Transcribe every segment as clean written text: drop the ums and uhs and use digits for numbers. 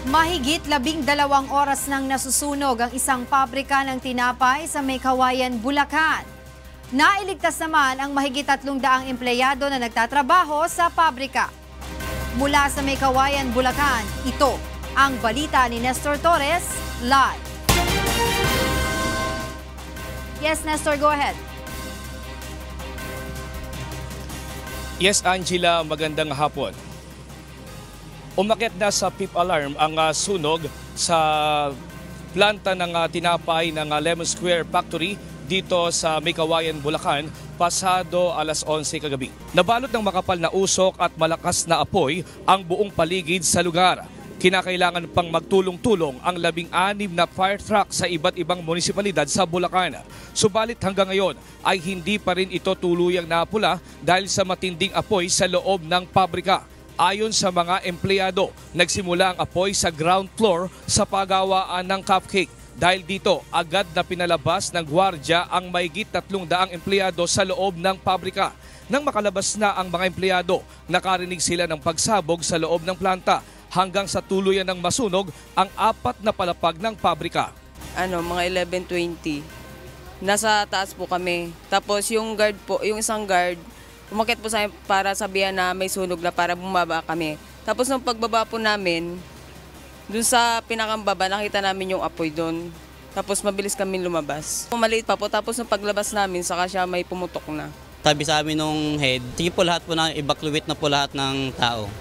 Mahigit 12 oras nang nasusunog ang isang pabrika ng tinapay sa May Kawayan, Bulacan. Nailigtas naman ang mahigit 300 empleyado na nagtatrabaho sa pabrika. Mula sa May Kawayan, Bulacan, ito ang balita ni Nestor Torres, live. Yes, Nestor, go ahead. Yes, Angela, magandang hapon. Umakyat na sa PIP alarm ang sunog sa planta ng tinapay ng Lemon Square Factory dito sa May Kawayan, Bulacan, pasado alas 11 kagabi. Nabalot ng makapal na usok at malakas na apoy ang buong paligid sa lugar. Kinakailangan pang magtulong-tulong ang 16 na fire truck sa iba't ibang munisipalidad sa Bulacan. Subalit hanggang ngayon ay hindi pa rin ito tuluyang napula dahil sa matinding apoy sa loob ng pabrika. Ayon sa mga empleyado, nagsimula ang apoy sa ground floor sa pagawaan ng cupcake. Dahil dito, agad na pinalabas ng gwardya ang mahigit 300 empleyado sa loob ng pabrika. Nang makalabas na ang mga empleyado, nakarinig sila ng pagsabog sa loob ng planta hanggang sa tuluyan ng masunog ang 4 na palapag ng pabrika. Mga 11:20. Nasa taas po kami. Tapos yung guard po, yung isang guard, umakyat po sa amin para sabihan na may sunog na para bumaba kami. Tapos nung pagbaba po namin, dun sa pinakambaba, nakita namin yung apoy doon. Tapos mabilis kami lumabas. Maliit pa po, tapos nung paglabas namin, saka siya may pumutok na. Sabi sa amin nung head, sige po lahat po na evacuate na po lahat ng tao.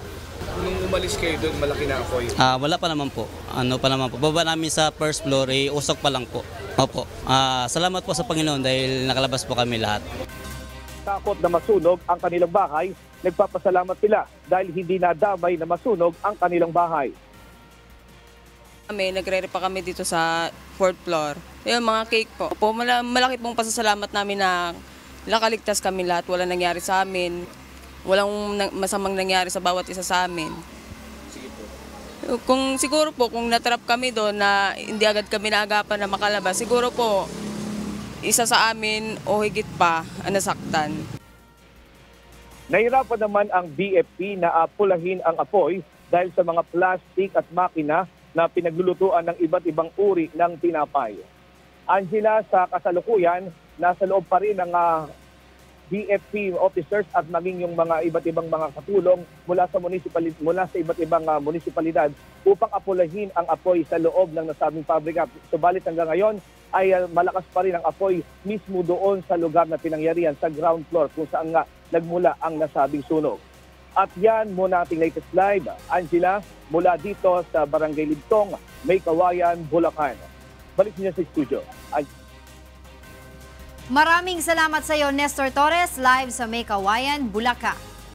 Nung umalis kayo doon, malaki na apoy? Wala pa naman po. Baba namin sa first floor, usok pa lang po. Opo. Salamat po sa Panginoon dahil nakalabas po kami lahat. Takot na masunog ang kanilang bahay, nagpapasalamat sila dahil hindi nadamay na masunog ang kanilang bahay. Nagre-repa kami dito sa 4th floor. Yung mga cake po. Malaki pong pasasalamat namin na nakaligtas kami lahat. Walang nangyari sa amin. Walang masamang nangyari sa bawat isa sa amin. Sige po. Siguro po, kung natrap kami doon na hindi agad kami naagapan na makalabas, siguro po, isa sa amin o higit pa ang nasaktan. Nahirapan naman ang BFP na pulahin ang apoy dahil sa mga plastic at makina na pinaglulutuan ng iba't ibang uri ng tinapay. Angela, sa kasalukuyan, nasa loob pa rin ng BFP officers at maging yung mga iba't ibang mga katulong mula sa iba't ibang munisipalidad upang apulahin ang apoy sa loob ng nasabing pabrika. Subalit hanggang ngayon ay malakas pa rin ang apoy mismo doon sa lugar na pinangyarihan sa ground floor kung saan nga nagmula ang nasabing sunog. At yan muna ating latest live, Angela, mula dito sa Barangay Libtong, May Kawayan, Bulacan. Balik niyo sa studio. Maraming salamat sa iyo, Nestor Torres, live sa May Kawayan, Bulacan.